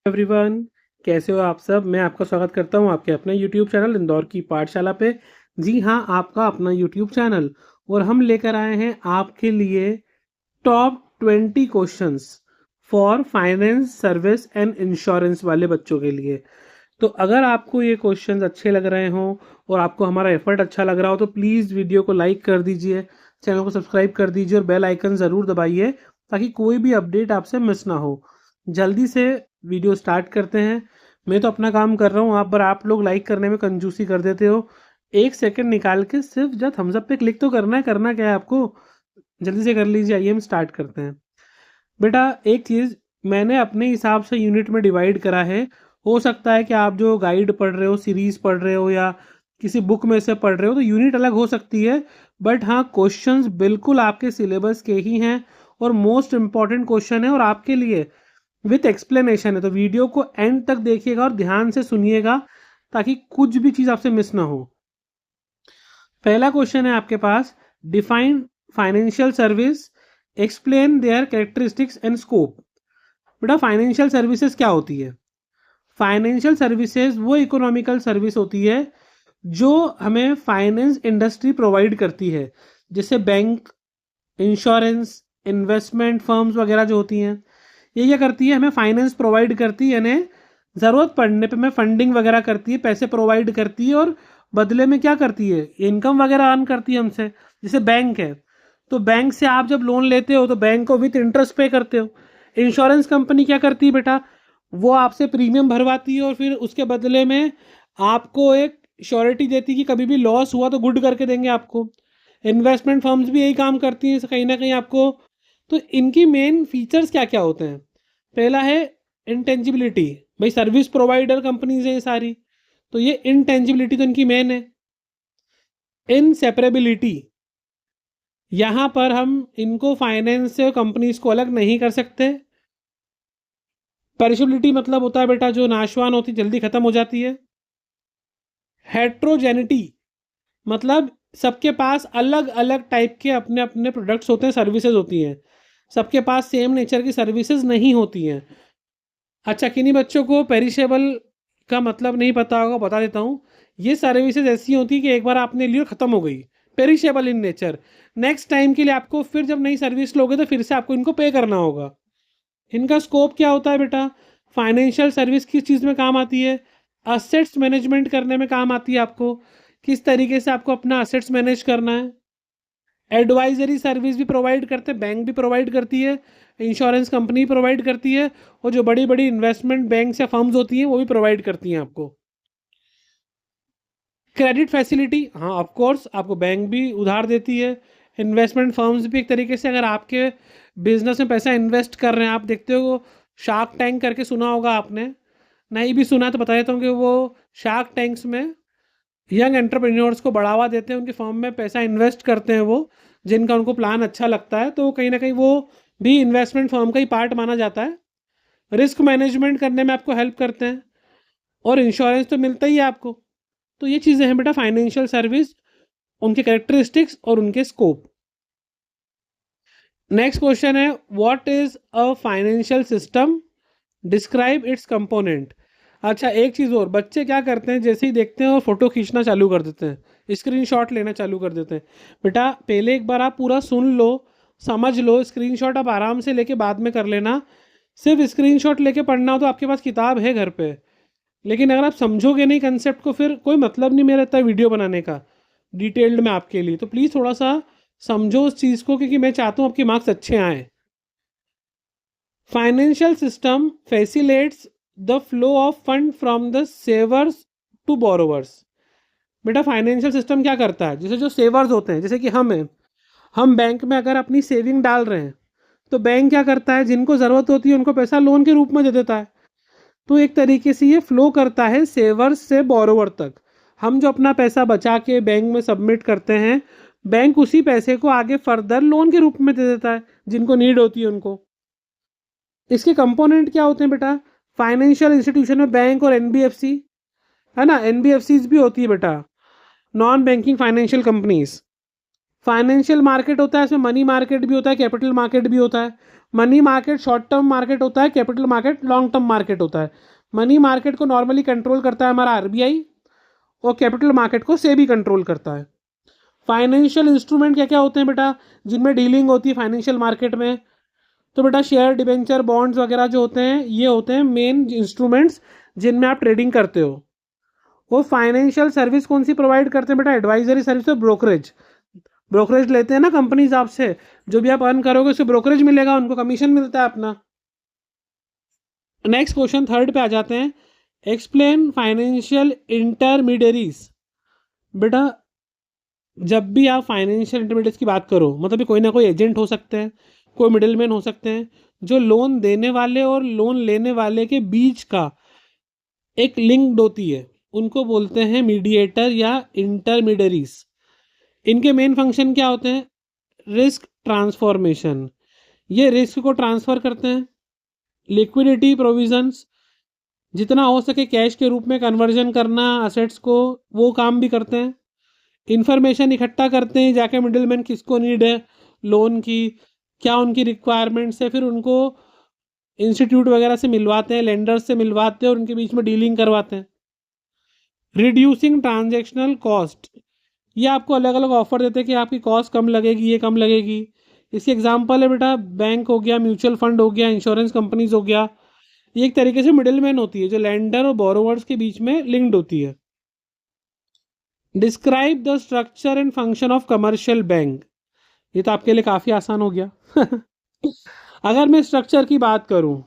Everyone, कैसे हो आप सब। मैं आपका स्वागत करता हूं आपके अपने यूट्यूब चैनल इंदौर की पाठशाला पे। जी हाँ, आपका अपना यूट्यूब चैनल। और हम लेकर आए हैं आपके लिए top 20 questions for finance service and insurance वाले बच्चों के लिए। तो अगर आपको ये क्वेश्चंस अच्छे लग रहे हों और आपको हमारा एफर्ट अच्छा लग रहा हो तो प्लीज़ वीडियो को लाइक कर दीजिए, चैनल को सब्सक्राइब कर दीजिए और बेल आइकन ज़रूर दबाइए ताकि कोई भी अपडेट आपसे मिस ना हो। जल्दी से वीडियो स्टार्ट करते हैं। मैं तो अपना काम कर रहा हूँ, आप लोग लाइक करने में कंजूसी कर देते हो। एक सेकंड निकाल के सिर्फ जब थम्स अप पे क्लिक तो करना है। करना क्या है आपको, जल्दी से कर लीजिए। आइए हम स्टार्ट करते हैं। बेटा, एक चीज़ मैंने अपने हिसाब से यूनिट में डिवाइड करा है। हो सकता है कि आप जो गाइड पढ़ रहे हो, सीरीज़ पढ़ रहे हो या किसी बुक में से पढ़ रहे हो तो यूनिट अलग हो सकती है। बट हाँ, क्वेश्चंस बिल्कुल आपके सिलेबस के ही हैं और मोस्ट इम्पॉर्टेंट क्वेश्चन है और आपके लिए विथ एक्सप्लेनेशन है। तो वीडियो को एंड तक देखिएगा और ध्यान से सुनिएगा ताकि कुछ भी चीज़ आपसे मिस ना हो। पहला क्वेश्चन है आपके पास, define financial service, explain their characteristics and scope. बेटा, फाइनेंशियल सर्विसेज क्या होती है? फाइनेंशियल सर्विसेज वो इकोनॉमिकल सर्विस होती है जो हमें फाइनेंस इंडस्ट्री प्रोवाइड करती है, जैसे बैंक, इंश्योरेंस, इन्वेस्टमेंट फर्म्स वगैरह जो होती हैं। ये क्या करती है, हमें फाइनेंस प्रोवाइड करती है, यानी ज़रूरत पड़ने पे हमें फंडिंग वगैरह करती है, पैसे प्रोवाइड करती है और बदले में क्या करती है, इनकम वगैरह अर्न करती है हमसे। जैसे बैंक है तो बैंक से आप जब लोन लेते हो तो बैंक को विथ इंटरेस्ट पे करते हो। इंश्योरेंस कंपनी क्या करती है बेटा, वो आपसे प्रीमियम भरवाती है और फिर उसके बदले में आपको एक श्योरिटी देती है कि कभी भी लॉस हुआ तो गुड करके देंगे आपको। इन्वेस्टमेंट फर्म्स भी यही काम करती हैं कहीं ना कहीं आपको। तो इनकी मेन फीचर्स क्या क्या होते हैं? पहला है इंटेंजिबिलिटी। भाई, सर्विस प्रोवाइडर कंपनीज है ये सारी, तो ये इंटेंजिबिलिटी तो इनकी मेन है। इनसेपरेबिलिटी, यहाँ पर हम इनको फाइनेंस से कंपनीज को अलग नहीं कर सकते। पेरिशेबिलिटी मतलब होता है बेटा जो नाशवान होती जल्दी खत्म हो जाती है। हेट्रोजेनिटी मतलब सबके पास अलग अलग टाइप के अपने अपने प्रोडक्ट्स होते हैं, सर्विसेज होती हैं। सबके पास सेम नेचर की सर्विसेज नहीं होती हैं। अच्छा, किन्हीं बच्चों को पेरिशेबल का मतलब नहीं पता होगा, बता देता हूँ। ये सर्विसेज ऐसी होती है कि एक बार आपने ली और ख़त्म हो गई, perishable in nature. Next time के लिए आपको फिर जब नई सर्विस लोगे तो फिर से आपको इनको पे करना होगा। इनका स्कोप क्या होता है बेटा, फाइनेंशियल सर्विस किस चीज़ में काम आती है? असेट्स मैनेजमेंट करने में काम आती है आपको, किस तरीके से आपको अपना असेट्स मैनेज करना है। एडवाइजरी सर्विस भी प्रोवाइड करते हैं, बैंक भी प्रोवाइड करती है, इंश्योरेंस कंपनी प्रोवाइड करती है और जो बड़ी बड़ी इन्वेस्टमेंट बैंक्स या फर्म्स होती हैं वो भी प्रोवाइड करती हैं आपको। क्रेडिट फैसिलिटी, हाँ ऑफ कोर्स आपको बैंक भी उधार देती है, इन्वेस्टमेंट फर्म्स भी एक तरीके से। अगर आपके बिजनेस में पैसा इन्वेस्ट कर रहे हैं, आप देखते हो शार्क टैंक करके सुना होगा आपने, नहीं भी सुना तो बता देता हूँ कि वो शार्क टैंक्स में यंग एंटरप्रेन्योर्स को बढ़ावा देते हैं, उनके फर्म में पैसा इन्वेस्ट करते हैं वो, जिनका उनको प्लान अच्छा लगता है, तो कहीं ना कहीं वो भी इन्वेस्टमेंट फर्म का ही पार्ट माना जाता है। रिस्क मैनेजमेंट करने में आपको हेल्प करते हैं और इंश्योरेंस तो मिलता ही है आपको। तो ये चीज़ें हैं बेटा फाइनेंशियल सर्विस, उनके कैरेक्टरिस्टिक्स और उनके स्कोप। नेक्स्ट क्वेश्चन है, what is a financial system, describe it's component. अच्छा, एक चीज़ और, बच्चे क्या करते हैं, जैसे ही देखते हैं वो फोटो खींचना चालू कर देते हैं, स्क्रीनशॉट लेना चालू कर देते हैं। बेटा, पहले एक बार आप पूरा सुन लो, समझ लो, स्क्रीनशॉट आप आराम से लेके बाद में कर लेना। सिर्फ स्क्रीनशॉट लेके पढ़ना हो तो आपके पास किताब है घर पे, लेकिन अगर आप समझोगे नहीं कंसेप्ट को फिर कोई मतलब नहीं मेरा रहता वीडियो बनाने का डिटेल्ड में आपके लिए। तो प्लीज़ थोड़ा सा समझो उस चीज़ को, क्योंकि मैं चाहता हूँ आपके मार्क्स अच्छे आए। Financial system facilitates the flow of fund from the savers to borrowers. बेटा, फाइनेंशियल सिस्टम क्या करता है, जैसे जो सेवर्स होते हैं, जैसे कि हम हैं, हम बैंक में अगर अपनी सेविंग डाल रहे हैं तो बैंक क्या करता है, जिनको ज़रूरत होती है उनको पैसा लोन के रूप में दे देता है। तो एक तरीके से ये फ्लो करता है सेवर्स से बोरोवर तक। हम जो अपना पैसा बचा के बैंक में सबमिट करते हैं, बैंक उसी पैसे को आगे फर्दर लोन के रूप में दे देता है जिनको नीड होती है उनको। इसके कंपोनेंट क्या होते हैं बेटा, फाइनेंशियल इंस्टीट्यूशन में बैंक और एनबीएफसी है ना, एनबीएफसीज भी होती है बेटा, non banking financial companies. Financial market होता है, इसमें मनी मार्केट भी होता है, कैपिटल मार्केट भी होता है। Money market short term market होता है, capital market long term market होता है। मनी मार्केट को नॉर्मली कंट्रोल करता है हमारा आरबीआई, और कैपिटल मार्केट को सेबी कंट्रोल करता है। फाइनेंशियल इंस्ट्रूमेंट क्या क्या होते हैं बेटा जिनमें डीलिंग होती है फाइनेंशियल मार्केट में? तो बेटा शेयर, डिबेंचर, बॉन्ड्स वगैरह जो होते हैं, ये होते हैं मेन इंस्ट्रूमेंट्स जिनमें आप ट्रेडिंग करते हो। वो फाइनेंशियल सर्विस कौन सी प्रोवाइड करते हैं बेटा? एडवाइजरी सर्विस और ब्रोकरेज। ब्रोकरेज लेते हैं ना कंपनीज आपसे, जो भी आप अर्न करोगे उससे ब्रोकरेज मिलेगा, उनको कमीशन मिलता है अपना। नेक्स्ट क्वेश्चन थर्ड पे आ जाते हैं। Explain financial intermediaries. बेटा जब भी आप फाइनेंशियल इंटरमीडिएट्स की बात करो, मतलब कोई ना कोई एजेंट हो सकते हैं, कोई मिडिलमैन हो सकते हैं, जो लोन देने वाले और लोन लेने वाले के बीच का एक लिंक्ड होती है, उनको बोलते हैं मीडिएटर या इंटरमीडियरीज। इनके मेन फंक्शन क्या होते हैं? रिस्क ट्रांसफॉर्मेशन, ये रिस्क को ट्रांसफर करते हैं। लिक्विडिटी प्रोविजंस, जितना हो सके कैश के रूप में कन्वर्जन करना असेट्स को, वो काम भी करते हैं। इंफॉर्मेशन इकट्ठा करते हैं, जाके मिडिलमैन किसको नीड है लोन की, क्या उनकी रिक्वायरमेंट्स है, फिर उनको इंस्टीट्यूट वगैरह से मिलवाते हैं, लेंडर्स से मिलवाते हैं और उनके बीच में डीलिंग करवाते हैं। रिड्यूसिंग ट्रांजेक्शनल कॉस्ट, ये आपको अलग अलग ऑफर देते हैं कि आपकी कॉस्ट कम लगेगी, ये कम लगेगी। इसकी एग्जांपल है बेटा बैंक हो गया, म्यूचुअल फंड हो गया, इंश्योरेंस कंपनीज हो गया। ये एक तरीके से मिडिल मैन होती है जो लैंडर और बोरोवर्स के बीच में लिंक्ड होती है। Describe the structure and function of commercial bank, ये तो आपके लिए काफ़ी आसान हो गया। अगर मैं स्ट्रक्चर की बात करूं,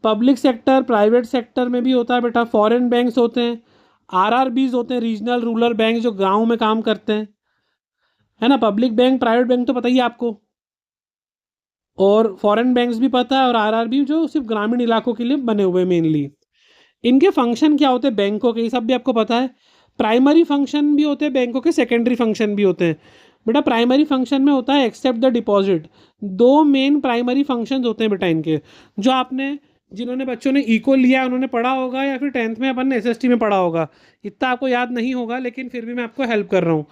पब्लिक सेक्टर, प्राइवेट सेक्टर में भी होता है बेटा। फॉरेन बैंक्स होते हैं, आरआरबीज होते हैं, रीजनल रूरल बैंक जो गांव में काम करते हैं, है ना। पब्लिक बैंक, प्राइवेट बैंक तो पता ही है आपको, और फॉरेन बैंक्स भी पता है, और आरआरबी जो सिर्फ ग्रामीण इलाकों के लिए बने हुए मेनली। इनके फंक्शन क्या होते हैं बैंकों के, ये सब भी आपको पता है। प्राइमरी फंक्शन भी होते हैं बैंकों के, सेकेंडरी फंक्शन भी होते हैं। बेटा प्राइमरी फंक्शन में होता है एक्सेप्ट द डिपॉजिट। दो मेन प्राइमरी फंक्शंस होते हैं बेटा इनके, जो आपने, जिन्होंने बच्चों ने इको लिया उन्होंने पढ़ा होगा, या फिर 10th में अपन ने एसएसटी में पढ़ा होगा। इतना आपको याद नहीं होगा, लेकिन फिर भी मैं आपको हेल्प कर रहा हूँ।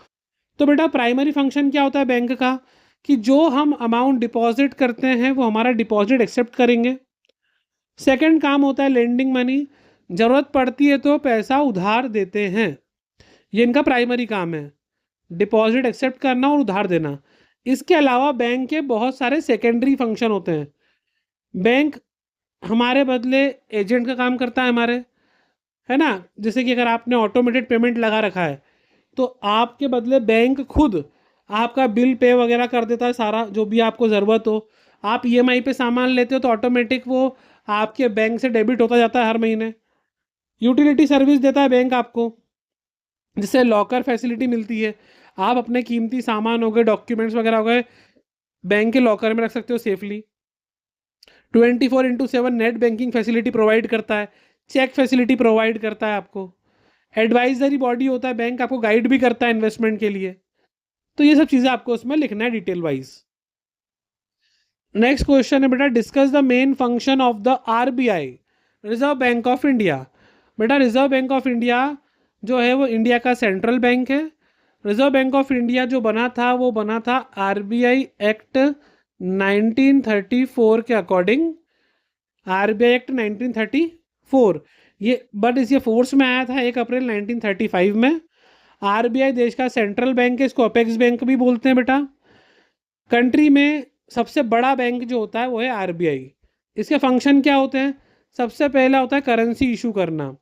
तो बेटा प्राइमरी फंक्शन क्या होता है बैंक का, कि जो हम अमाउंट डिपॉजिट करते हैं वो हमारा डिपॉजिट एक्सेप्ट करेंगे। सेकंड काम होता है लेंडिंग मनी, ज़रूरत पड़ती है तो पैसा उधार देते हैं। ये इनका प्राइमरी काम है, डिपॉजिट एक्सेप्ट करना और उधार देना। इसके अलावा बैंक के बहुत सारे सेकेंडरी फंक्शन होते हैं। बैंक हमारे बदले एजेंट का काम करता है हमारे, है ना। जैसे कि अगर आपने ऑटोमेटेड पेमेंट लगा रखा है, तो आपके बदले बैंक खुद आपका बिल पे वगैरह कर देता है, सारा जो भी आपको ज़रूरत हो। आप ईएमआई पे सामान लेते हो तो ऑटोमेटिक वो आपके बैंक से डेबिट होता जाता है हर महीने। यूटिलिटी सर्विस देता है बैंक आपको, जिससे लॉकर फैसिलिटी मिलती है। आप अपने कीमती सामान हो गए, डॉक्यूमेंट्स वगैरह हो गए, बैंक के लॉकर में रख सकते हो safely. 24/7 net banking facility provide करता है, चेक फैसिलिटी प्रोवाइड करता है आपको। एडवाइजरी बॉडी होता है बैंक, आपको गाइड भी करता है इन्वेस्टमेंट के लिए। तो ये सब चीज़ें आपको उसमें लिखना है डिटेल वाइज। नेक्स्ट क्वेश्चन है बेटा, discuss the main function of the RBI, reserve bank of India. बेटा रिजर्व बैंक ऑफ इंडिया जो है वो इंडिया का सेंट्रल बैंक है। रिजर्व बैंक ऑफ इंडिया जो बना था वो बना था आरबीआई एक्ट 1934 के अकॉर्डिंग। आरबीआई एक्ट 1934, ये बट इस फोर्स में आया था 1 अप्रैल 1935 में। आरबीआई देश का सेंट्रल बैंक है, इसको अपेक्स बैंक भी बोलते हैं बेटा। कंट्री में सबसे बड़ा बैंक जो होता है वो है आरबीआई। इसके फंक्शन क्या होते हैं? सबसे पहला होता है करेंसी इशू करना।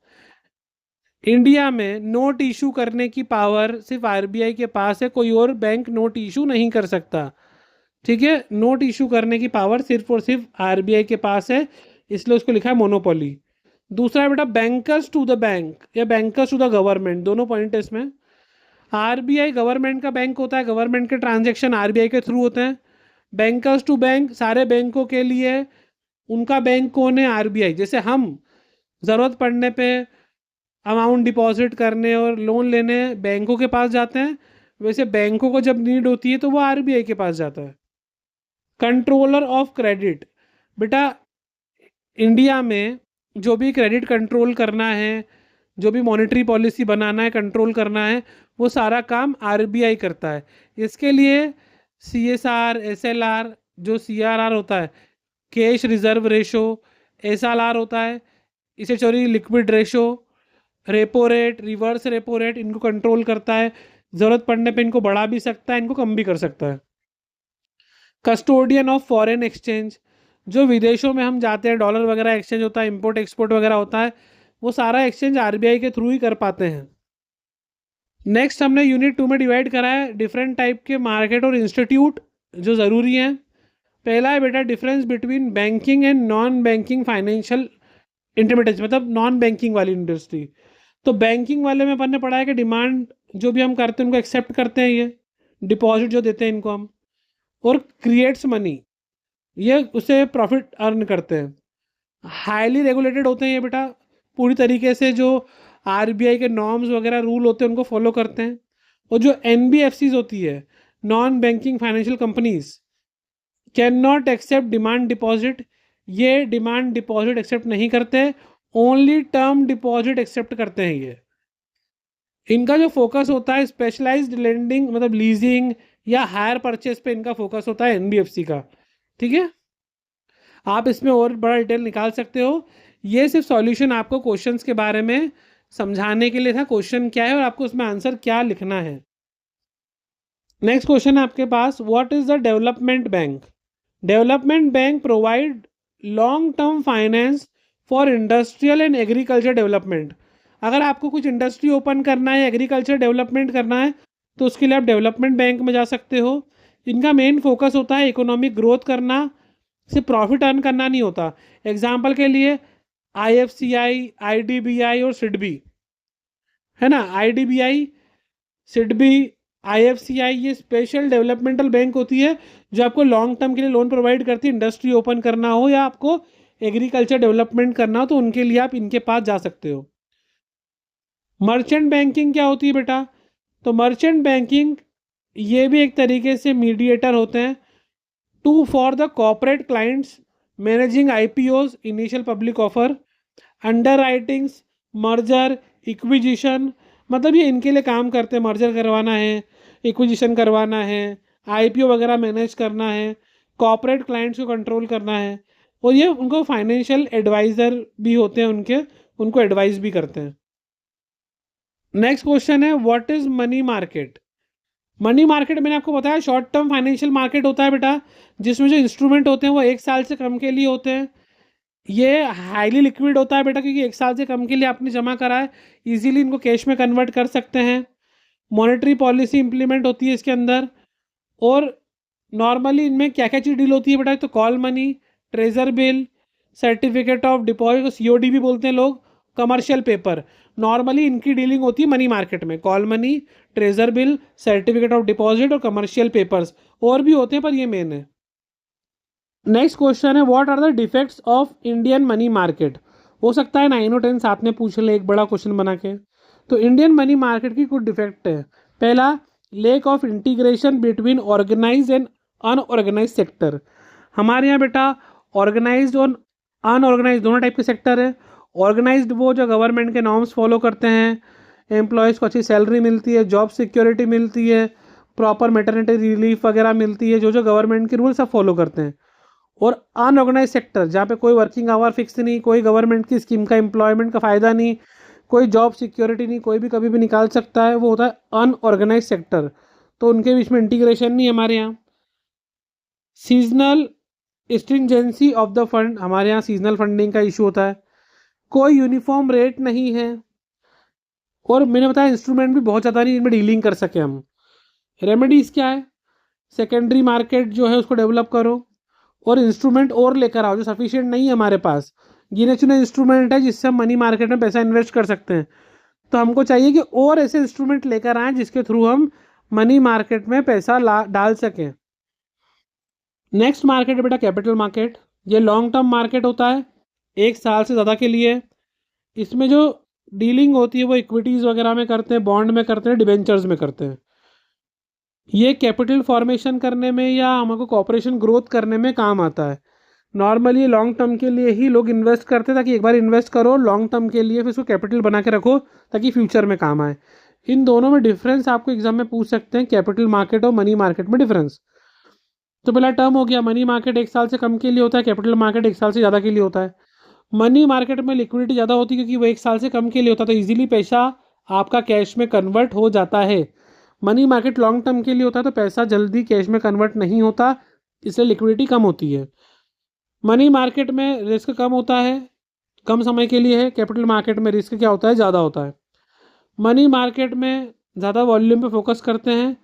इंडिया में नोट इशू करने की पावर सिर्फ आरबीआई के पास है, कोई और बैंक नोट इशू नहीं कर सकता। ठीक है, नोट इशू करने की पावर सिर्फ और सिर्फ आरबीआई के पास है, इसलिए उसको लिखा है मोनोपोली। दूसरा है बेटा बैंकर्स टू द बैंक या बैंकर्स टू द गवर्नमेंट, दोनों पॉइंट है इसमें। आरबीआई गवर्नमेंट का बैंक होता है, गवर्नमेंट के ट्रांजेक्शन आरबीआई के थ्रू होते हैं। बैंकर्स टू बैंक, सारे बैंकों के लिए उनका बैंक कौन है? आरबीआई। जैसे हम ज़रूरत पड़ने पे अमाउंट डिपॉजिट करने और लोन लेने बैंकों के पास जाते हैं, वैसे बैंकों को जब नीड होती है तो वो आरबीआई के पास जाता है। कंट्रोलर ऑफ क्रेडिट, बेटा इंडिया में जो भी क्रेडिट कंट्रोल करना है, जो भी मॉनेटरी पॉलिसी बनाना है, कंट्रोल करना है, वो सारा काम आरबीआई करता है। इसके लिए CSR, SLR, जो CRR होता है, कैश रिजर्व रेशो, SLR होता है, इसे चोरी liquid ratio, repo rate, reverse repo rate, इनको कंट्रोल करता है। ज़रूरत पड़ने पे इनको बढ़ा भी सकता है, इनको कम भी कर सकता है। कस्टोडियन ऑफ फॉरेन एक्सचेंज, जो विदेशों में हम जाते हैं, डॉलर वगैरह एक्सचेंज होता है, इंपोर्ट एक्सपोर्ट वगैरह होता है, वो सारा एक्सचेंज RBI के थ्रू ही कर पाते हैं। नेक्स्ट हमने यूनिट 2 में डिवाइड करा है डिफरेंट टाइप के मार्केट और इंस्टीट्यूट जो ज़रूरी हैं। पहला है बेटा difference between banking and non banking financial intermediate, मतलब नॉन बैंकिंग वाली इंडस्ट्री। तो बैंकिंग वाले में अपन ने पढ़ा है कि डिमांड जो भी हम करते हैं उनको एक्सेप्ट करते हैं, ये डिपॉजिट जो देते हैं इनको हम, और क्रिएट्स मनी, ये उसे प्रॉफिट अर्न करते हैं। हाईली रेगुलेटेड होते हैं ये बेटा, पूरी तरीके से जो RBI के नॉर्म्स वगैरह रूल होते हैं उनको फॉलो करते हैं। और जो NBFCs होती है, non banking financial companies, can not accept demand deposit, ये डिमांड डिपॉजिट एक्सेप्ट नहीं करते, ओनली टर्म डिपॉजिट एक्सेप्ट करते हैं ये। इनका जो फोकस होता है स्पेशलाइज्ड लेंडिंग, मतलब लीजिंग या हायर परचेस पे इनका फोकस होता है NBFC का। ठीक है, आप इसमें और बड़ा डिटेल निकाल सकते हो। ये सिर्फ सॉल्यूशन आपको क्वेश्चंस के बारे में समझाने के लिए था, क्वेश्चन क्या है और आपको उसमें आंसर क्या लिखना है। नेक्स्ट क्वेश्चन है आपके पास, what is the development bank? Development bank provide long term finance for industrial and agriculture development. अगर आपको कुछ इंडस्ट्री ओपन करना है, एग्रीकल्चर डेवलपमेंट करना है, तो उसके लिए आप डेवलपमेंट बैंक में जा सकते हो। इनका मेन फोकस होता है इकोनॉमिक ग्रोथ करना, सिर्फ प्रॉफिट अर्न करना नहीं होता। एग्जाम्पल के लिए IFCI, IDBI और SIDBI है ना। IDBI, SIDBI, IFCI ये स्पेशल डेवलपमेंटल बैंक होती है जो आपको लॉन्ग टर्म के लिए लोन प्रोवाइड करती है। इंडस्ट्री ओपन करना हो या आपको एग्रीकल्चर डेवलपमेंट करना हो तो उनके लिए आप इनके पास जा सकते हो। मर्चेंट बैंकिंग क्या होती है बेटा? तो मर्चेंट बैंकिंग ये भी एक तरीके से मीडिएटर होते हैं to for the corporate clients managing IPOs, initial public offer, underwritings, merger, acquisition, मतलब ये इनके लिए काम करते हैं। मर्जर करवाना है, इक्विजिशन करवाना है, IPO वगैरह मैनेज करना है, कॉर्पोरेट क्लाइंट्स को कंट्रोल करना है, और ये उनको फाइनेंशियल एडवाइज़र भी होते हैं, उनको एडवाइस भी करते हैं। नेक्स्ट क्वेश्चन है, what is money market? Money market मैंने आपको बताया शॉर्ट टर्म फाइनेंशियल मार्केट होता है बेटा, जिसमें जो इंस्ट्रूमेंट होते हैं वो 1 साल से कम के लिए होते हैं। ये हाईली लिक्विड होता है बेटा, क्योंकि 1 साल से कम के लिए आपने जमा करा है, इजीली इनको कैश में कन्वर्ट कर सकते हैं। मॉनेटरी पॉलिसी इंप्लीमेंट होती है इसके अंदर। और नॉर्मली इनमें क्या क्या चीज़ डील होती है बेटा? तो call money, treasury bill, certificate of deposit, COD भी बोलते हैं लोग, कमर्शियल पेपर। नॉर्मली इनकी डीलिंग होती है मनी मार्केट में, call money, treasury bill, certificate of deposit और कमर्शियल पेपर्स। और भी होते हैं पर ये मेन है। नेक्स्ट क्वेश्चन है, what are the defects of Indian money market? हो सकता है 9 और 10 साथ में पूछ ले, एक बड़ा क्वेश्चन बना के। तो इंडियन मनी मार्केट की कुछ डिफेक्ट है। पहला, lack of integration between organise and unorganise sector. हमारे यहाँ बेटा ऑर्गेनाइज और अनऑर्गेनाइज दोनों टाइप के सेक्टर है। ऑर्गेनाइज्ड वो जो गवर्नमेंट के नॉर्म्स फॉलो करते हैं, एम्प्लॉयज़ को अच्छी सैलरी मिलती है, जॉब सिक्योरिटी मिलती है, प्रॉपर मैटरनिटी रिलीफ वगैरह मिलती है, जो गवर्नमेंट के रूल सब फॉलो करते हैं। और अनऑर्गेनाइज सेक्टर जहाँ पे कोई वर्किंग आवर फिक्स नहीं, कोई गवर्नमेंट की स्कीम का एम्प्लॉयमेंट का फ़ायदा नहीं, कोई जॉब सिक्योरिटी नहीं, कोई भी कभी भी निकाल सकता है, वो होता है अनऑर्गेनाइज सेक्टर। तो उनके बीच में इंटीग्रेशन नहीं हमारे यहाँ। Seasonal stringency of the fund, हमारे यहाँ सीजनल फंडिंग का इशू होता है। कोई यूनिफॉर्म रेट नहीं है। और मैंने बताया इंस्ट्रूमेंट भी बहुत ज़्यादा नहीं इनमें डीलिंग कर सके हम। रेमेडीज़ क्या है? सेकेंडरी मार्केट जो है उसको डेवलप करो और इंस्ट्रूमेंट और लेकर आओ जो सफिशिएंट नहीं है हमारे पास। गिने चुने इंस्ट्रूमेंट है जिससे हम मनी मार्केट में पैसा इन्वेस्ट कर सकते हैं, तो हमको चाहिए कि और ऐसे इंस्ट्रूमेंट लेकर आएँ जिसके थ्रू हम मनी मार्केट में पैसा डाल सकें। नेक्स्ट मार्केट है बेटा कैपिटल मार्केट। ये लॉन्ग टर्म मार्केट होता है, 1 साल से ज़्यादा के लिए। इसमें जो डीलिंग होती है वो इक्विटीज़ वगैरह में करते हैं, बॉन्ड में करते हैं, डिबेंचर्स में करते हैं। ये कैपिटल फॉर्मेशन करने में या हमको कॉर्पोरेशन ग्रोथ करने में काम आता है। नॉर्मली लॉन्ग टर्म के लिए ही लोग इन्वेस्ट करते हैं, ताकि एक बार इन्वेस्ट करो लॉन्ग टर्म के लिए, फिर उसको कैपिटल बना के रखो ताकि फ्यूचर में काम आए। इन दोनों में डिफरेंस आपको एग्जाम में पूछ सकते हैं, कैपिटल मार्केट और मनी मार्केट में डिफरेंस। तो पहला टर्म हो गया, मनी मार्केट 1 साल से कम के लिए होता है, कैपिटल मार्केट 1 साल से ज़्यादा के लिए होता है। मनी मार्केट में लिक्विडिटी ज़्यादा होती है क्योंकि वो 1 साल से कम के लिए होता है, तो ईजिली पैसा आपका कैश में कन्वर्ट हो जाता है। मनी मार्केट लॉन्ग टर्म के लिए होता है तो पैसा जल्दी कैश में कन्वर्ट नहीं होता, इसलिए लिक्विडिटी कम होती है। मनी मार्केट में रिस्क कम होता है, कम समय के लिए है। कैपिटल मार्केट में रिस्क क्या होता है, ज़्यादा होता है। मनी मार्केट में ज़्यादा वॉल्यूम पे फोकस करते हैं,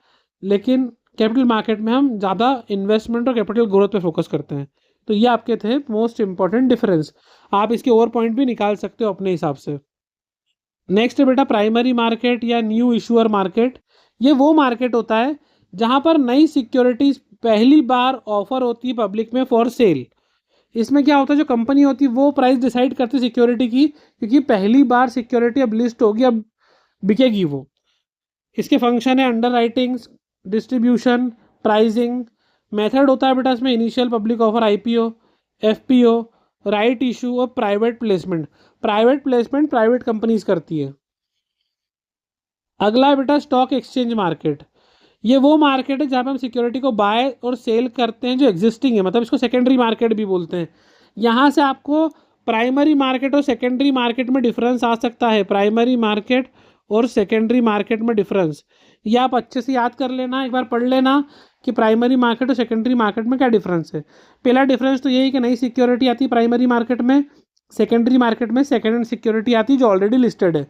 लेकिन कैपिटल मार्केट में हम ज़्यादा इन्वेस्टमेंट और कैपिटल ग्रोथ पे फोकस करते हैं। तो ये आपके थे मोस्ट इंपॉर्टेंट डिफरेंस। आप इसके ओवर पॉइंट भी निकाल सकते हो अपने हिसाब से। नेक्स्ट है बेटा प्राइमरी मार्केट या न्यू इशूअर मार्केट। ये वो मार्केट होता है जहाँ पर नई सिक्योरिटीज पहली बार ऑफर होती है पब्लिक में फॉर सेल। इसमें क्या होता है, जो कंपनी होती है वो प्राइस डिसाइड करती है सिक्योरिटी की, क्योंकि पहली बार सिक्योरिटी अब लिस्ट होगी, अब बिकेगी वो। इसके फंक्शन है underwriting, distribution, pricing. Method होता है बेटा इसमें initial public offer, IPO, FPO, right issue और private placement. Private placement private companies करती है। अगला है बेटा स्टॉक एक्सचेंज मार्केट। ये वो मार्केट है जहाँ पे हम सिक्योरिटी को बाय और सेल करते हैं जो एग्जिस्टिंग है, मतलब इसको सेकेंडरी मार्केट भी बोलते हैं। यहाँ से आपको प्राइमरी मार्केट और सेकेंडरी मार्केट में डिफरेंस आ सकता है। प्राइमरी मार्केट और सेकेंडरी मार्केट में डिफरेंस ये आप अच्छे से याद कर लेना, एक बार पढ़ लेना कि प्राइमरी मार्केट और सेकेंडरी मार्केट में क्या डिफरेंस है। पहला डिफरेंस तो यही कि नई सिक्योरिटी आती है प्राइमरी मार्केट में, सेकेंडरी मार्केट में सेकेंड हैंड सिक्योरिटी आती है जो ऑलरेडी लिस्टेड है।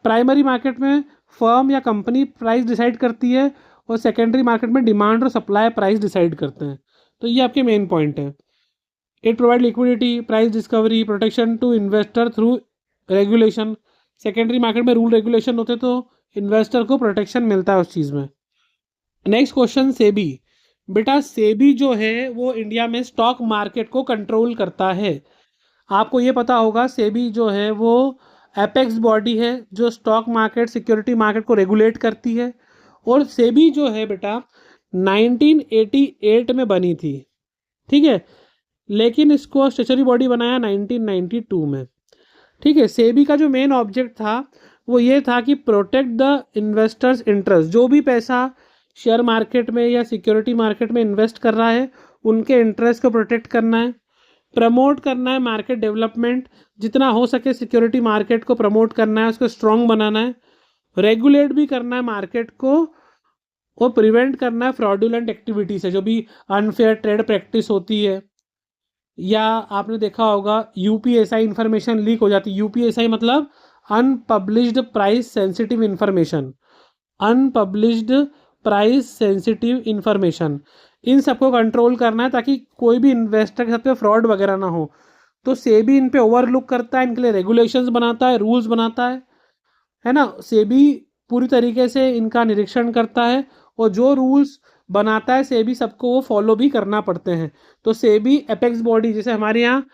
प्राइमरी मार्केट में फर्म या कंपनी प्राइस डिसाइड करती है और सेकेंडरी मार्केट में डिमांड और सप्लाई प्राइस डिसाइड करते हैं। तो ये आपके मेन पॉइंट है। It provide liquidity, price discovery, protection to investor through regulation. Secondary market में रूल रेगुलेशन होते तो इन्वेस्टर को प्रोटेक्शन मिलता है उस चीज़ में। Next question, SEBI. बेटा सेबी जो है वो इंडिया में स्टॉक मार्केट को कंट्रोल करता है। आपको ये पता होगा सेबी जो है वो एपेक्स बॉडी है जो स्टॉक मार्केट सिक्योरिटी मार्केट को रेगुलेट करती है। और सेबी जो है बेटा 1988 में बनी थी, ठीक है, लेकिन इसको स्टेचुटरी बॉडी बनाया 1992 में। ठीक है, सेबी का जो मेन ऑब्जेक्ट था वो ये था कि प्रोटेक्ट द इन्वेस्टर्स इंटरेस्ट। जो भी पैसा शेयर मार्केट में या सिक्योरिटी मार्केट में इन्वेस्ट कर रहा है उनके इंटरेस्ट को प्रोटेक्ट करना है, प्रमोट करना है मार्केट डेवलपमेंट, जितना हो सके सिक्योरिटी मार्केट को प्रमोट करना है, उसको स्ट्रॉन्ग बनाना है, रेगुलेट भी करना है मार्केट को और प्रिवेंट करना है फ्रॉडुलेंट एक्टिविटी से, जो भी अनफेयर ट्रेड प्रैक्टिस होती है। या आपने देखा होगा यूपीएसआई इंफॉर्मेशन लीक हो जाती है। यूपीएसआई मतलब unpublished price sensitive information, unpublished price sensitive information. इन सबको कंट्रोल करना है ताकि कोई भी इन्वेस्टर के साथ फ्रॉड वगैरह ना हो। तो सेबी इन पे ओवरलुक करता है, इनके लिए रेगुलेशंस बनाता है, रूल्स बनाता है ना। सेबी पूरी तरीके से इनका निरीक्षण करता है और जो रूल्स बनाता है सेबी सबको वो फॉलो भी करना पड़ते हैं। तो सेबी एपेक्स बॉडी, जैसे हमारे यहाँ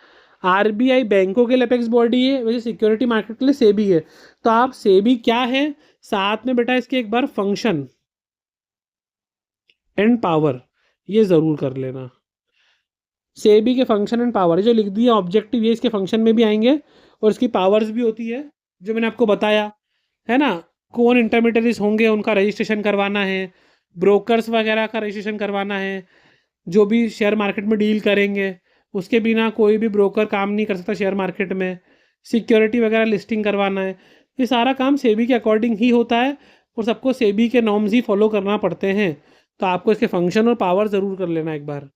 आरबीआई बैंकों के लिए एपेक्स बॉडी है, वैसे सिक्योरिटी मार्केट के लिए सेबी है। तो आप सेबी क्या है साथ में बेटा इसके एक बार फंक्शन एंड पावर ये जरूर कर लेना। सेबी के फंक्शन एंड पावर जो लिख दिया ऑब्जेक्टिव, ये इसके फंक्शन में भी आएंगे और इसकी पावर्स भी होती है जो मैंने आपको बताया, है ना। कौन इंटरमीडियरीज होंगे उनका रजिस्ट्रेशन करवाना है, ब्रोकर्स वगैरह का रजिस्ट्रेशन करवाना है, जो भी शेयर मार्केट में डील करेंगे उसके बिना कोई भी ब्रोकर काम नहीं कर सकता शेयर मार्केट में, सिक्योरिटी वगैरह लिस्टिंग करवाना है, ये सारा काम सेबी के अकॉर्डिंग ही होता है और सबको सेबी के नॉर्म्स ही फॉलो करना पड़ते हैं। तो आपको इसके फंक्शन और पावर ज़रूर कर लेना एक बार।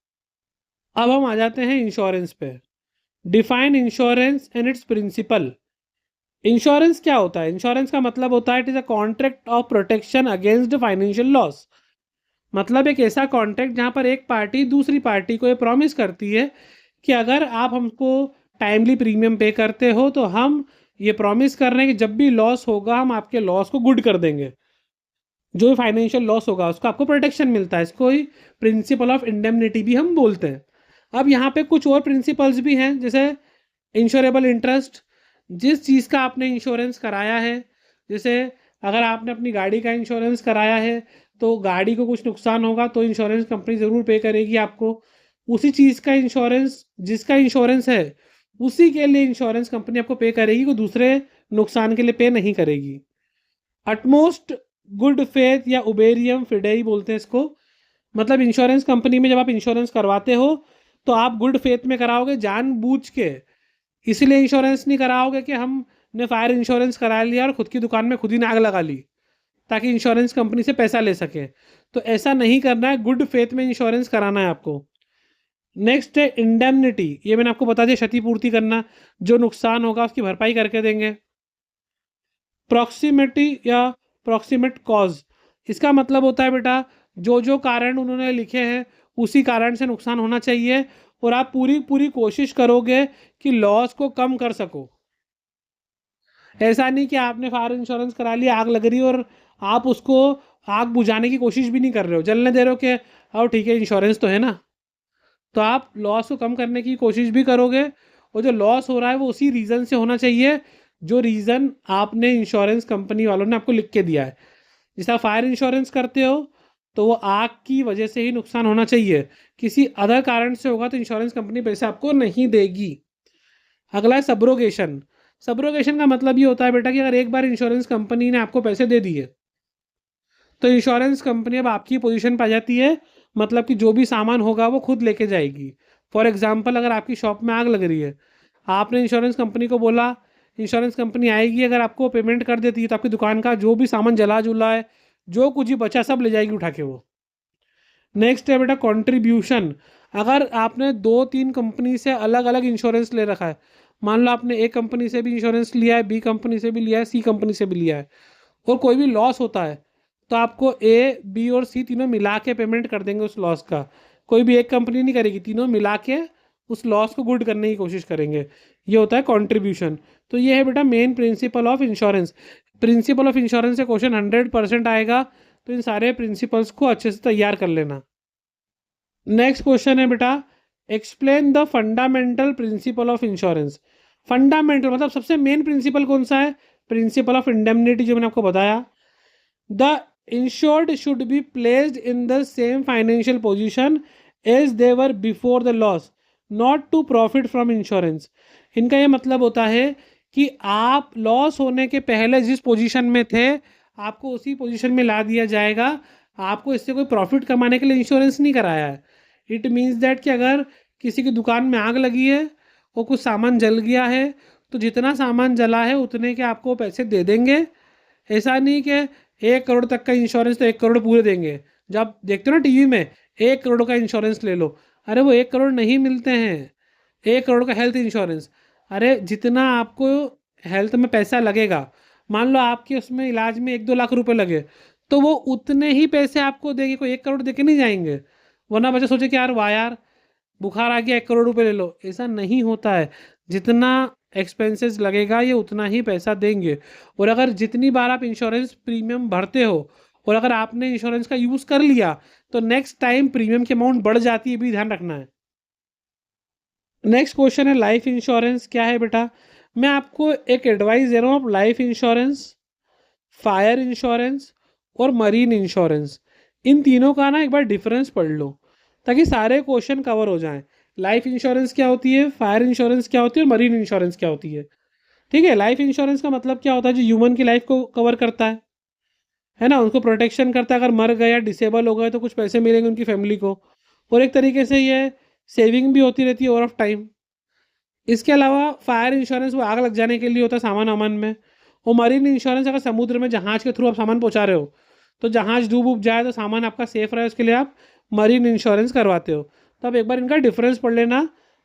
अब हम आ जाते हैं इंश्योरेंस पे। Define insurance and its principal. Insurance क्या होता है? इंश्योरेंस का मतलब होता है it is a contract of protection against financial loss. मतलब एक ऐसा कॉन्ट्रैक्ट जहां पर एक पार्टी दूसरी पार्टी को ये प्रॉमिस करती है कि अगर आप हमको टाइमली प्रीमियम पे करते हो तो हम ये प्रॉमिस कर रहे हैं कि जब भी लॉस होगा हम आपके लॉस को गुड कर देंगे। जो फाइनेंशियल लॉस होगा उसको आपको प्रोटेक्शन मिलता है। इसको ही प्रिंसिपल ऑफ इंडेमनिटी भी हम बोलते हैं। अब यहाँ पे कुछ और प्रिंसिपल्स भी हैं, जैसे इंश्योरेबल इंटरेस्ट। जिस चीज़ का आपने इंश्योरेंस कराया है, जैसे अगर आपने अपनी गाड़ी का इंश्योरेंस कराया है तो गाड़ी को कुछ नुकसान होगा तो इंश्योरेंस कंपनी ज़रूर पे करेगी आपको। उसी चीज़ का इंश्योरेंस जिसका इंश्योरेंस है उसी के लिए इंश्योरेंस कंपनी आपको पे करेगी, कोई दूसरे नुकसान के लिए पे नहीं करेगी। अटमोस्ट गुड फेथ या उबेरियम फिडेई बोलते हैं इसको। मतलब इंश्योरेंस कंपनी में जब आप इंश्योरेंस करवाते हो तो आप गुड फेथ में कराओगे, जानबूझ के। इसलिए इंश्योरेंस नहीं कराओगे कि हमने फायर इंश्योरेंस करा लिया और खुद की दुकान में खुद ही ने आग लगा ली ताकि इंश्योरेंस कंपनी से पैसा ले सके। तो ऐसा नहीं करना है, गुड फेथ में इंश्योरेंस कराना है आपको। नेक्स्ट है इंडेमनिटी। ये मैंने आपको बता दिया, क्षतिपूर्ति करना, जो नुकसान होगा उसकी भरपाई करके देंगे। प्रॉक्सिमिटी या प्रॉक्सिमेट कॉज, इसका मतलब होता है बेटा जो जो कारण उन्होंने लिखे हैं उसी कारण से नुकसान होना चाहिए, और आप पूरी पूरी कोशिश करोगे कि लॉस को कम कर सको। ऐसा नहीं कि आपने फायर इंश्योरेंस करा लिया, आग लग रही है और आप उसको आग बुझाने की कोशिश भी नहीं कर रहे हो, जलने दे रहे हो कि आओ ठीक है इंश्योरेंस तो है ना। तो आप लॉस को कम करने की कोशिश भी करोगे, और जो लॉस हो रहा है वो उसी रीज़न से होना चाहिए जो रीज़न आपने इंश्योरेंस कंपनी वालों ने आपको लिख के दिया है। जैसे आप फायर इंश्योरेंस करते हो तो वो आग की वजह से ही नुकसान होना चाहिए, किसी अदर कारण से होगा तो इंश्योरेंस कंपनी पैसे आपको नहीं देगी। अगला है सब्रोगेशन। सब्रोगेशन का मतलब ये होता है बेटा कि अगर एक बार इंश्योरेंस कंपनी ने आपको पैसे दे दिए तो इंश्योरेंस कंपनी अब आपकी पोजीशन पर आ जाती है, मतलब कि जो भी सामान होगा वो खुद लेके जाएगी। फॉर एग्जाम्पल, अगर आपकी शॉप में आग लग रही है, आपने इंश्योरेंस कंपनी को बोला, इंश्योरेंस कंपनी आएगी, अगर आपको पेमेंट कर देती है तो आपकी दुकान का जो भी सामान जला जुला है, जो कुछ ही बचा, सब ले जाएगी उठा के वो। नेक्स्ट है बेटा कंट्रीब्यूशन। अगर आपने 2-3 कंपनी से अलग अलग इंश्योरेंस ले रखा है, मान लो आपने ए कंपनी से भी इंश्योरेंस लिया है, बी कंपनी से भी लिया है, सी कंपनी से भी लिया है, और कोई भी लॉस होता है तो आपको ए बी और सी तीनों मिला के पेमेंट कर देंगे उस लॉस का। कोई भी एक कंपनी नहीं करेगी, तीनों मिला के उस लॉस को गुड करने की कोशिश करेंगे। ये होता है कंट्रीब्यूशन। तो ये है बेटा main principle of insurance. Principle of insurance से क्वेश्चन 100% आएगा, तो इन सारे प्रिंसिपल्स को अच्छे से तैयार कर लेना। नेक्स्ट क्वेश्चन है बेटा, explain the fundamental principle of insurance. Fundamental मतलब सबसे मेन प्रिंसिपल कौन सा है? प्रिंसिपल ऑफ इंडेमनिटी, जो मैंने आपको बताया। The insured should be placed in the same financial position as they were before the loss, not to profit from insurance. इनका ये मतलब होता है कि आप लॉस होने के पहले जिस पोजीशन में थे आपको उसी पोजीशन में ला दिया जाएगा। आपको इससे कोई प्रॉफिट कमाने के लिए इंश्योरेंस नहीं कराया है। इट मीन्स दैट कि अगर किसी की दुकान में आग लगी है और कुछ सामान जल गया है तो जितना सामान जला है उतने के आपको पैसे दे देंगे। ऐसा नहीं कि 1 करोड़ तक का इंश्योरेंस तो 1 करोड़ पूरे देंगे। जब आप देखते हो ना टीवी में 1 करोड़ का इंश्योरेंस ले लो, अरे वो 1 करोड़ नहीं मिलते हैं। 1 करोड़ का हेल्थ इंश्योरेंस, अरे जितना आपको हेल्थ में पैसा लगेगा, मान लो आपके उसमें इलाज में 1-2 लाख रुपए लगे, तो वो उतने ही पैसे आपको देंगे, कोई 1 करोड़ दे के नहीं जाएंगे। वरना बच्चा सोचे कि यार वाह यार बुखार आ गया 1 करोड़ रुपए ले लो, ऐसा नहीं होता है। जितना एक्सपेंसेस लगेगा ये उतना ही पैसा देंगे। और अगर जितनी बार आप इंश्योरेंस प्रीमियम भरते हो और अगर आपने इंश्योरेंस का यूज़ कर लिया तो नेक्स्ट टाइम प्रीमियम की अमाउंट बढ़ जाती है, भी ध्यान रखना है। नेक्स्ट क्वेश्चन है लाइफ इंश्योरेंस क्या है बेटा। मैं आपको एक एडवाइस दे रहा हूँ, आप लाइफ इंश्योरेंस, फायर इंश्योरेंस और मरीन इंश्योरेंस, इन तीनों का ना एक बार डिफरेंस पढ़ लो ताकि सारे क्वेश्चन कवर हो जाएं। लाइफ इंश्योरेंस क्या होती है, फायर इंश्योरेंस क्या होती है और मरीन इंश्योरेंस क्या होती है। ठीक है, लाइफ इंश्योरेंस का मतलब क्या होता है? जो ह्यूमन की लाइफ को कवर करता है ना, उनको प्रोटेक्शन करता है। अगर मर गए या डिसेबल हो गए तो कुछ पैसे मिलेंगे उनकी फैमिली को, और एक तरीके से ये सेविंग भी होती रहती है ओवर ऑफ टाइम। इसके अलावा फायर इंश्योरेंस वो आग लग जाने के लिए होता है सामान वामान में। और मरीन इंश्योरेंस अगर समुद्र में जहाज के थ्रू आप सामान पहुंचा रहे हो तो जहाज डूब उब जाए तो सामान आपका सेफ रहे, उसके लिए आप मरीन इंश्योरेंस करवाते हो। तो अब एक बार इनका डिफरेंस पढ़ लेना,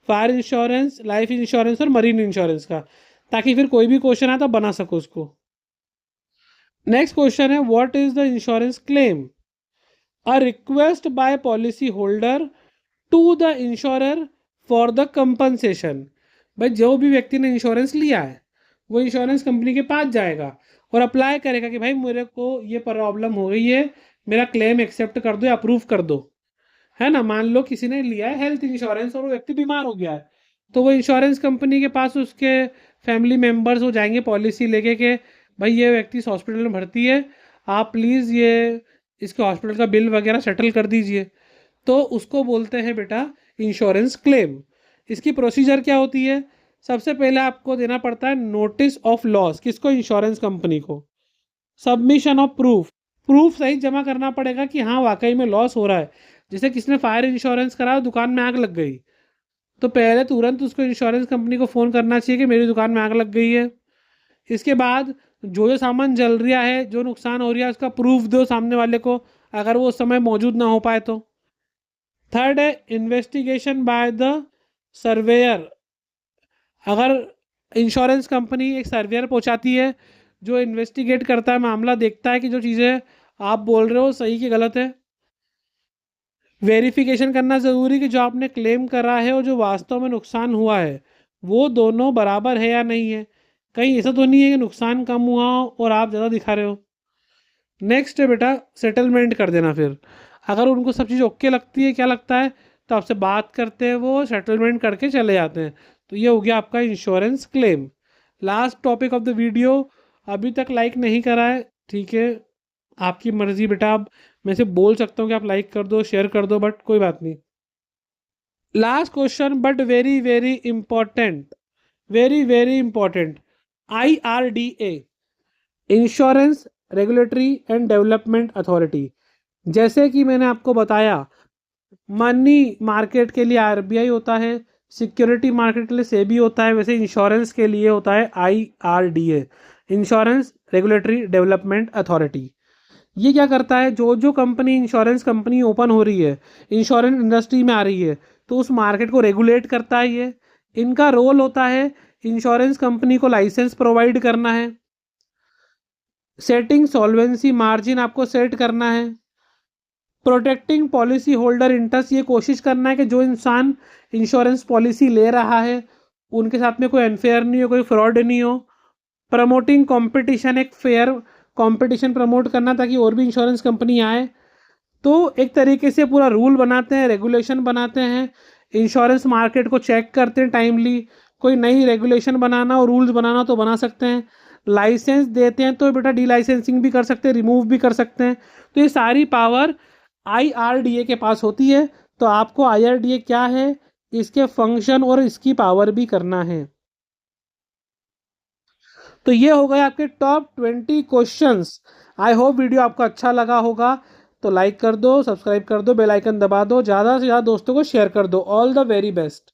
फायर इंश्योरेंस, लाइफ इंश्योरेंस और मरीन इंश्योरेंस का, ताकि फिर कोई भी क्वेश्चन आए तो बना सको उसको। नेक्स्ट क्वेश्चन है what is the insurance claim? A request by policy holder to the insurer for the compensation. भाई जो भी व्यक्ति ने इंश्योरेंस लिया है वो इंश्योरेंस कंपनी के पास जाएगा और अप्लाई करेगा कि भाई मेरे को ये प्रॉब्लम हो गई है, मेरा क्लेम एक्सेप्ट कर दो या अप्रूव कर दो। है ना, मान लो किसी ने लिया है हेल्थ इंश्योरेंस और वो व्यक्ति बीमार हो गया है, तो वो इंश्योरेंस कंपनी के पास उसके फैमिली मेम्बर्स हो जाएंगे पॉलिसी लेके के भाई ये व्यक्ति इस हॉस्पिटल में भर्ती है, आप प्लीज़ ये इसके हॉस्पिटल का बिल वगैरह सेटल कर दीजिए। तो उसको बोलते हैं बेटा इंश्योरेंस क्लेम। इसकी प्रोसीजर क्या होती है? सबसे पहले आपको देना पड़ता है नोटिस ऑफ लॉस, किसको? इंश्योरेंस कंपनी को। सबमिशन ऑफ प्रूफ, प्रूफ सही जमा करना पड़ेगा कि हाँ वाकई में लॉस हो रहा है। जैसे किसी ने फायर इंश्योरेंस करा, दुकान में आग लग गई, तो पहले तुरंत उसको इंश्योरेंस कंपनी को फ़ोन करना चाहिए कि मेरी दुकान में आग लग गई है। इसके बाद जो जो सामान जल रहा है, जो नुकसान हो रहा है, उसका प्रूफ दो सामने वाले को, अगर वो उस समय मौजूद ना हो पाए तो। थर्ड है इन्वेस्टिगेशन बाय द सर्वेयर। अगर इंश्योरेंस कंपनी एक सर्वेयर पहुंचाती है जो इन्वेस्टिगेट करता है, मामला देखता है कि जो चीज़ें आप बोल रहे हो सही कि गलत है। वेरिफिकेशन करना ज़रूरी कि जो आपने क्लेम करा है और जो वास्तव में नुकसान हुआ है वो दोनों बराबर है या नहीं है। कहीं ऐसा तो नहीं है कि नुकसान कम हुआ हो और आप ज़्यादा दिखा रहे हो। नेक्स्ट है बेटा सेटलमेंट कर देना। फिर अगर उनको सब चीज़ ओके लगती है, क्या लगता है, तो आपसे बात करते हैं, वो सेटलमेंट करके चले जाते हैं। तो ये हो गया आपका insurance claim. Last topic of the video. अभी तक लाइक नहीं करा है, ठीक है, आपकी मर्जी बेटा। अब मैं से बोल सकता हूँ कि आप लाइक कर दो, शेयर कर दो, बट कोई बात नहीं। Last question but very very important, very very important. IRDA, insurance regulatory and development authority. जैसे कि मैंने आपको बताया, मनी मार्केट के लिए RBI होता है, सिक्योरिटी मार्केट के लिए सेबी होता है, वैसे इंश्योरेंस के लिए होता है IRDA, insurance regulatory development authority. ये क्या करता है, जो जो कंपनी इंश्योरेंस कंपनी ओपन हो रही है, इंश्योरेंस इंडस्ट्री में आ रही है, तो उस मार्केट को रेगुलेट करता है। ये इनका रोल होता है इंश्योरेंस कंपनी को लाइसेंस प्रोवाइड करना है, सेटिंग सॉल्वेंसी मार्जिन आपको सेट करना है, प्रोटेक्टिंग पॉलिसी होल्डर इंटरेस्ट, ये कोशिश करना है कि जो इंसान इंश्योरेंस पॉलिसी ले रहा है उनके साथ में कोई अनफेयर नहीं हो, कोई फ्रॉड नहीं हो। प्रमोटिंग कंपटीशन, एक फेयर कंपटीशन प्रमोट करना ताकि और भी इंश्योरेंस कंपनी आए। तो एक तरीके से पूरा रूल बनाते हैं, रेगुलेशन बनाते हैं, इंश्योरेंस मार्केट को चेक करते हैं टाइमली। कोई नई रेगुलेशन बनाना और रूल्स बनाना तो बना सकते हैं, लाइसेंस देते हैं तो बेटा डी लाइसेंसिंग भी कर सकते हैं, रिमूव भी कर सकते हैं। तो ये सारी पावर IRDA के पास होती है। तो आपको IRDA क्या है, इसके फंक्शन और इसकी पावर भी करना है। तो ये हो गए आपके top 20 questions. I hope video आपको अच्छा लगा होगा। तो लाइक कर दो, सब्सक्राइब कर दो, बेल आइकन दबा दो, ज़्यादा से ज़्यादा दोस्तों को शेयर कर दो। All the very best.